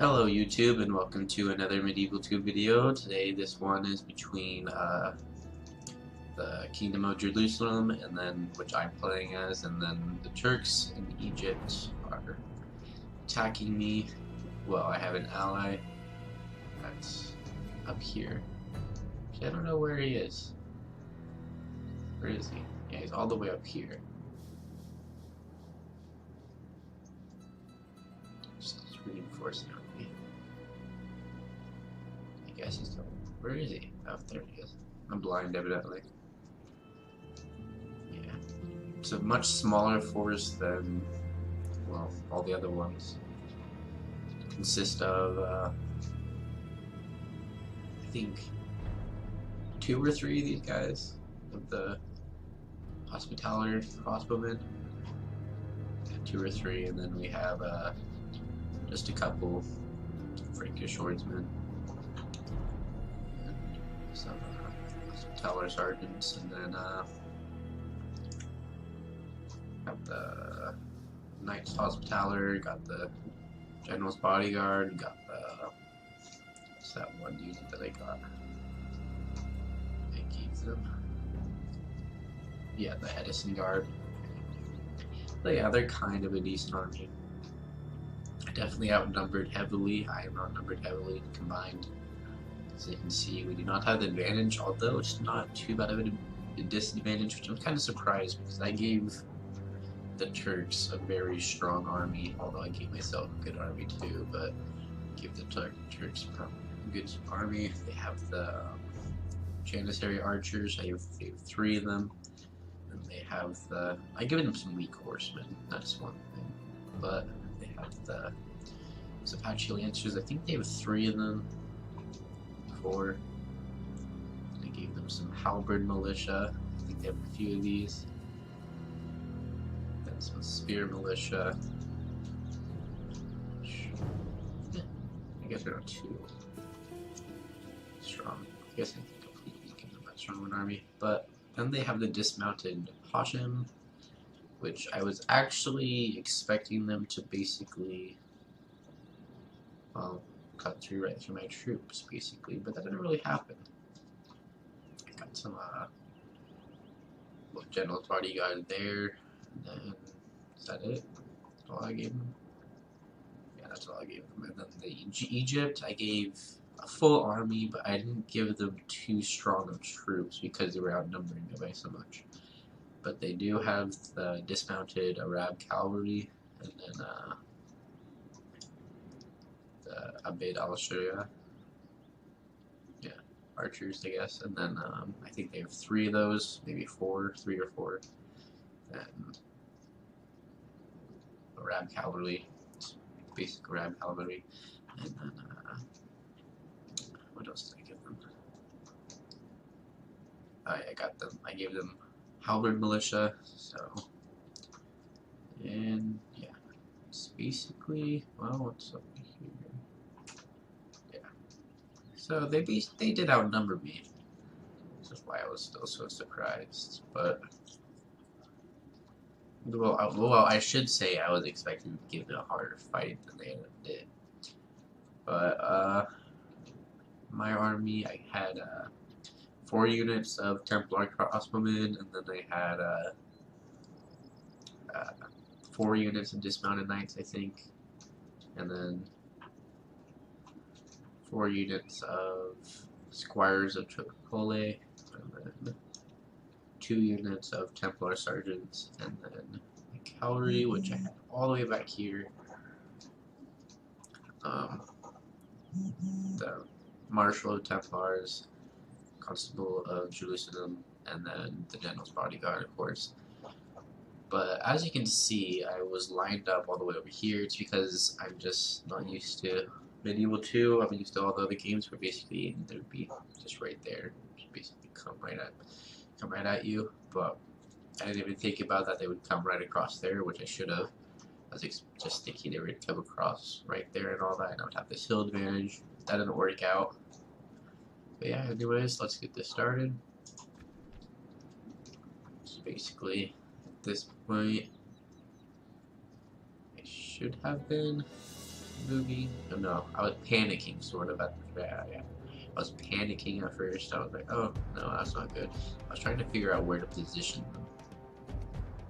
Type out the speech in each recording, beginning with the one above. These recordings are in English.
Hello YouTube and welcome to another Medieval 2 video. Today this one is between the Kingdom of Jerusalem and then which I'm playing as, and then the Turks in Egypt are attacking me. Well, I have an ally that's up here. I don't know where he is. Where is he? Yeah, he's all the way up here. Just reinforcing me. I guess he's still. Where is he? Oh, there he is. I'm blind, evidently. Yeah. It's a much smaller force than, well, all the other ones. Consist of, I think, 2 or 3 of these guys, of the Hospitaller crossbowmen. 2 or 3, and then we have just a couple Frankish swordsmen. Some Hospitaller sergeants, and then got the Knights Hospitaller, got the General's Bodyguard, got the, what's that one unit that I got? I gave them. Yeah, the Edison Guard. But yeah, they're kind of a decent army. Definitely outnumbered heavily. I am outnumbered heavily combined. As you can see, we do not have the advantage, although it's not too bad of a disadvantage, which I'm kind of surprised because I gave the Turks a very strong army, although I gave myself a good army too, but give the Turks a good army. They have the Janissary archers. I have 3 of them. And they have the, I give them some weak horsemen, that's one thing, but they have the Apache Lancers. I think they have 3 of them. 4. I gave them some halberd militia. I think they have a few of these. Then some spear militia. I guess they're not too strong. I guess I think completely give them that strong of an army. But then they have the dismounted Hashem, which I was actually expecting them to basically, well, cut through right through my troops, basically, but that didn't really happen. I got some, well, General's Bodyguard there, and then, is that it? That's all I gave them? Yeah, that's all I gave them. And then the Egypt, I gave a full army, but I didn't give them too strong of troops because they were outnumbering me by so much. But they do have the dismounted Arab cavalry, and then, the Abed al-Sharia, yeah, archers, I guess, and then I think they have 3 of those, maybe 3 or 4, and Arab cavalry, basic Arab cavalry, and then what else did I give them? I gave them halberd militia, so, and yeah, it's basically, well, what's up here? Yeah. So they did outnumber me. This is why I was still so surprised. But well, I should say I was expecting to give it a harder fight than they did. But my army, I had 4 units of Templar crossbowmen, and then I had 4 units of dismounted knights, I think, and then 4 units of squires of Tripoli, and then 2 units of Templar sergeants, and then the cavalry, which I had all the way back here. The Marshal of Templars, Constable of Jerusalem, and then the General's Bodyguard, of course. But as you can see, I was lined up all the way over here. It's because I'm just not used to Medieval 2. I'm used to all the other games where basically they would be just right there, just basically come right at you. But I didn't even think about that they would come right across there, which I should have. I was just thinking they would come across right there and all that, and I would have this hill advantage. That didn't work out. But yeah, anyways, let's get this started. So basically, at this point, I should have been moving. Oh, no, I was panicking sort of at the yeah. I was panicking at first. I was like, oh no, that's not good. I was trying to figure out where to position them.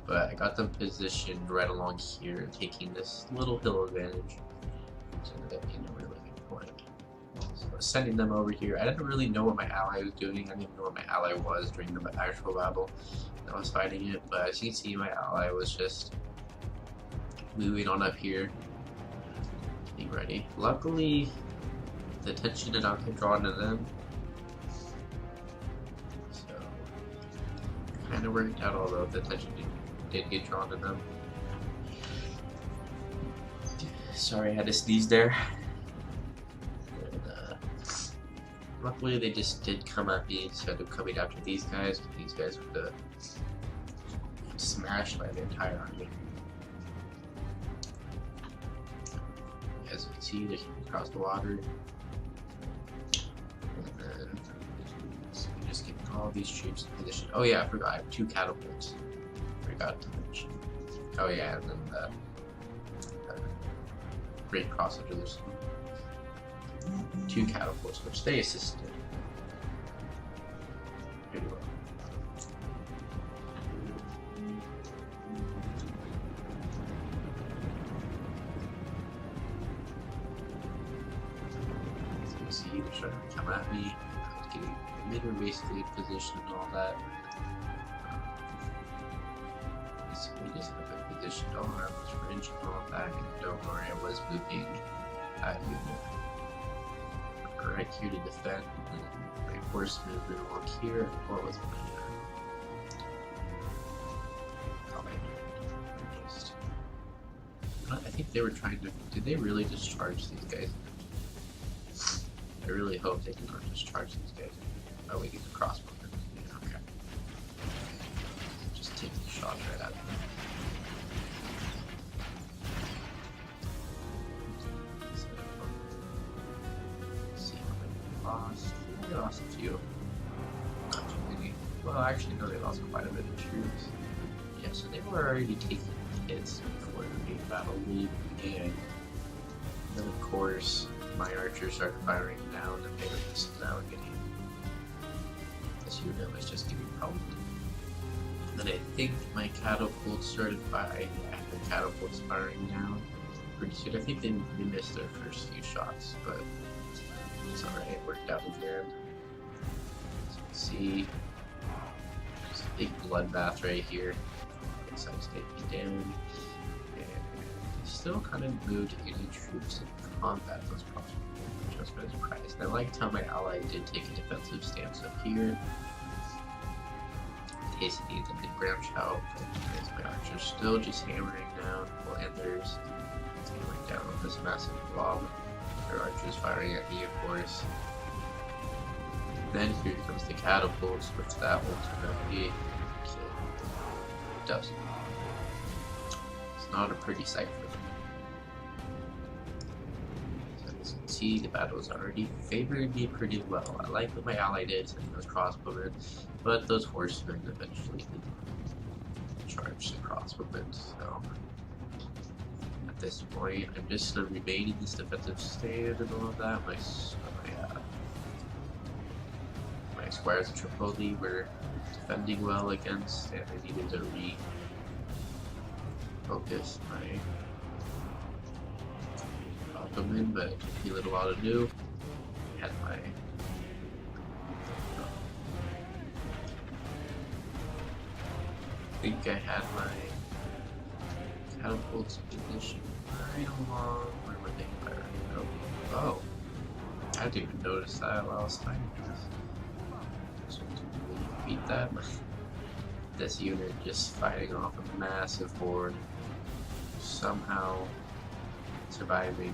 But I got them positioned right along here, taking this little hill advantage. So that ended up being a really good point. So I was sending them over here. I didn't really know what my ally was doing. I didn't even know what my ally was during the actual battle that I was fighting it. But as you can see, my ally was just moving on up here, getting ready. Luckily, the attention did not get drawn to them. So, kind of worked out, although the attention did get drawn to them. Sorry, I had to sneeze there. And, luckily, they just did come at me instead of coming after these guys. These guys were smashed by the entire army. As you can see, they came across the water. And then so we just get all these troops in position. Oh yeah, I forgot. I have 2 catapults. Forgot to mention. Oh yeah, and then the Great Cross of Jerusalem. 2 catapults, which they assisted pretty well. As you can see, they're trying to come at me. I was getting middle basically in position and all that. So we just have a position. Oh, I was range and all that. And don't worry, I was moving right here to defend. And my horse movement along here. What was my I think they were trying to. Did they really discharge these guys? I really hope they did not discharge these guys. Oh, we get the crossbow. Yeah, okay. Just take the shot right at them. So, let's see how many we lost. They lost a few. Not too many. Well, actually, no, they lost quite a bit of troops. Yeah, so they were already taking hits before the main battle really began. And then, of course, my archers started firing down, and they were just now getting. This unit was just getting helped. And then I think my catapults started firing. Yeah, the catapults firing down pretty soon. I think they missed their first few shots, but it's alright. It worked out again. As you can see, there's a big bloodbath right here. So I was taking down, and still kind of moved any troops in combat those crossbows, which I was very surprised. And I liked how my ally did take a defensive stance up here. In case it needed to branch out, but my archers still just hammering down, well, and there's hammering down on this massive blob. Their archers firing at me, of course. Then here comes the catapults, which that ultimately does. It's not a pretty sight for them. So as you can see, the battle is already favoring me pretty well. I like what my ally did, sending those crossbowmen, but those horsemen eventually charged the crossbowmen. So at this point, I'm just going to remain in this defensive stand and all of that. My squires of Tripoli were defending well against, and I needed to refocus my Ottoman, but it took me a little while to do. I had my I think I had my catapults positioned right along. Where were they firing? Oh, I didn't even notice that while I was fighting this. Beat that. This unit just fighting off a massive horde, somehow surviving.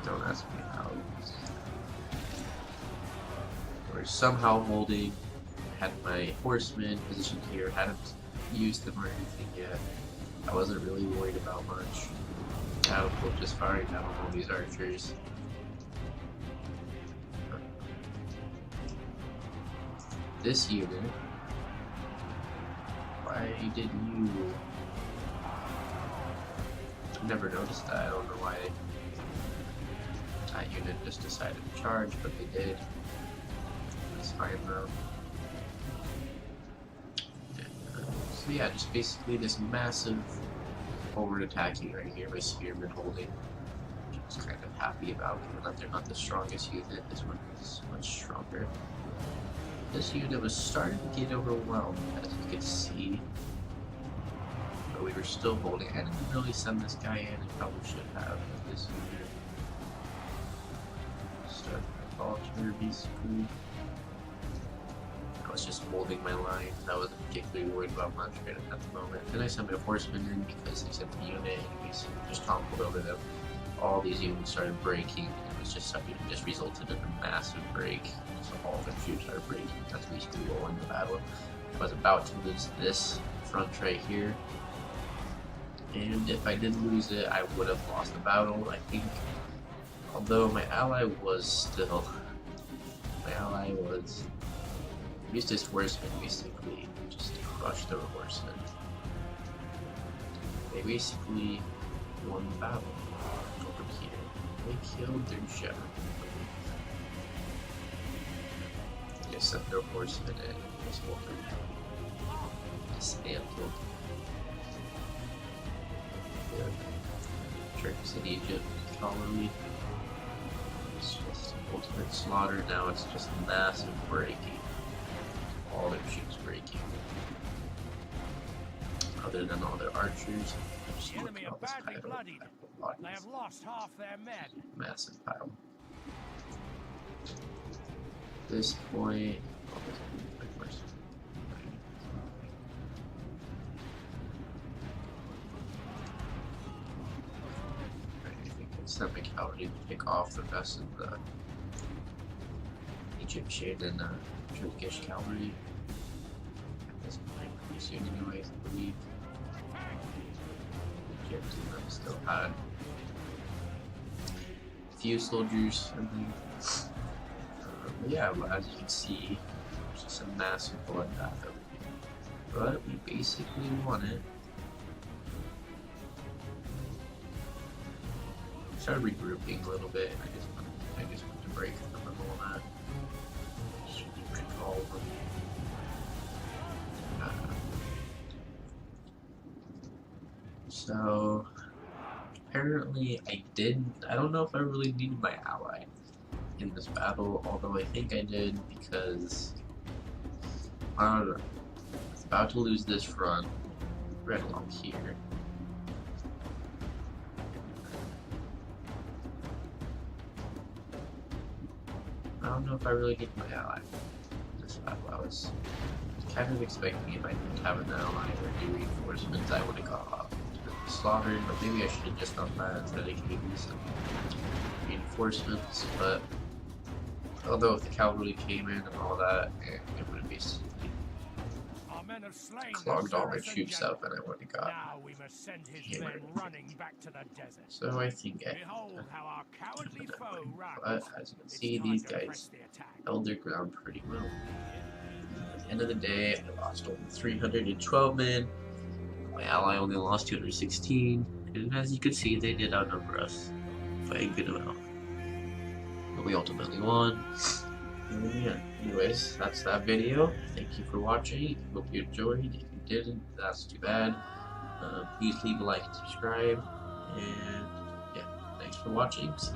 Don't ask me how. We're somehow holding. Had my horsemen positioned here. Hadn't used them or anything yet. I wasn't really worried about much. Catapult just firing down on all these archers. This unit, why did you? I've never noticed that. I don't know why that unit just decided to charge, but they did. That's fine though. So yeah, just basically this massive forward attacking right here by Spearman holding. Which I was kind of happy about, given that they're not the strongest unit. This one is much stronger. This unit was starting to get overwhelmed, as you could see. But we were still holding. I didn't really send this guy in, I probably should have. But this unit started to falter, basically. I was just holding my line. I wasn't particularly worried about much right at the moment. Then I sent my horsemen in because they sent the unit and we just toppled over them. All these units started breaking. It was just something that just resulted in a massive break. So all of their troops started breaking. That's basically what won the battle. I was about to lose this front right here. And if I did lose it, I would have lost the battle, I think. Although my ally was used his horsemen basically just to crush their horsemen. They basically won the battle over here. They killed their general. They sent their horsemen in and just dismantled the Turkish and Egyptian colony. It's just ultimate slaughter. Now it's just massive breaking. All their troops breaking. Other than all their archers, the enemy are badly bloodied. They have lost half their men. Massive pile. At this point, I think it's send my cavalry to pick off the rest of the Egyptian and Turkish cavalry. At this point, pretty soon anyways, I believe. Egypt still had a few soldiers, I think. But yeah, as you can see, there's just a massive bloodbath over here. But we basically won it. Started regrouping a little bit. I just went to break in the middle of that. Should be pretty all over. So apparently I don't know if I really needed my ally in this battle, although I think I did because I don't know. I was about to lose this front right along here. I don't know if I really needed my ally in this battle. I was kind of expecting if I didn't have an ally or do reinforcements, I would have got off slaughtered, but maybe I should have just done that so they could give me some reinforcements. But although if the cavalry came in and all that, it would have basically clogged all my troops up and I would have got now we must send his men running back to the desert. So I think Behold how our cowardly foe runs. But as you can see, these guys held their ground pretty well. At the end of the day, I lost only 312 men. My ally only lost 216, and as you can see, they did outnumber us by a good amount. But we ultimately won. And yeah, anyways, that's that video. Thank you for watching. Hope you enjoyed. If you didn't, that's too bad. Please leave a like and subscribe. And yeah, thanks for watching. See you.